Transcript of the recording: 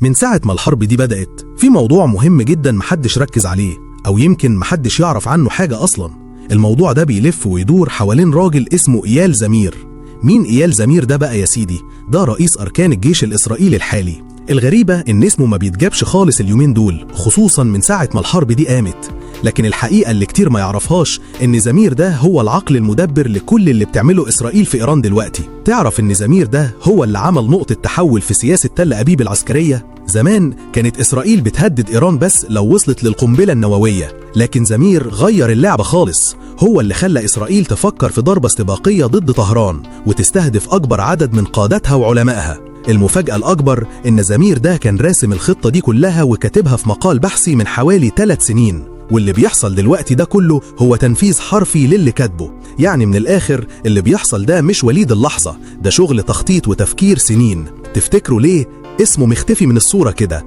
من ساعة ما الحرب دي بدأت في موضوع مهم جدا محدش ركز عليه، أو يمكن محدش يعرف عنه حاجة أصلا. الموضوع ده بيلف ويدور حوالين راجل اسمه إيال زمير. مين إيال زمير ده بقى يا سيدي؟ ده رئيس أركان الجيش الإسرائيلي الحالي. الغريبة إن اسمه ما بيتجابش خالص اليومين دول، خصوصا من ساعة ما الحرب دي قامت. لكن الحقيقة اللي كتير ما يعرفهاش إن زمير ده هو العقل المدبر لكل اللي بتعمله إسرائيل في إيران دلوقتي. تعرف إن زمير ده هو اللي عمل نقطة تحول في سياسة تل أبيب العسكرية؟ زمان كانت إسرائيل بتهدد إيران بس لو وصلت للقنبلة النووية، لكن زمير غير اللعبة خالص. هو اللي خلى إسرائيل تفكر في ضربة استباقية ضد طهران وتستهدف أكبر عدد من قادتها وعلمائها. المفاجأة الأكبر إن زمير ده كان راسم الخطة دي كلها وكاتبها في مقال بحثي من حوالي 3 سنين، واللي بيحصل دلوقتي ده كله هو تنفيذ حرفي للي كاتبه. يعني من الآخر اللي بيحصل ده مش وليد اللحظة، ده شغل تخطيط وتفكير سنين. تفتكروا ليه اسمه مختفي من الصورة كده؟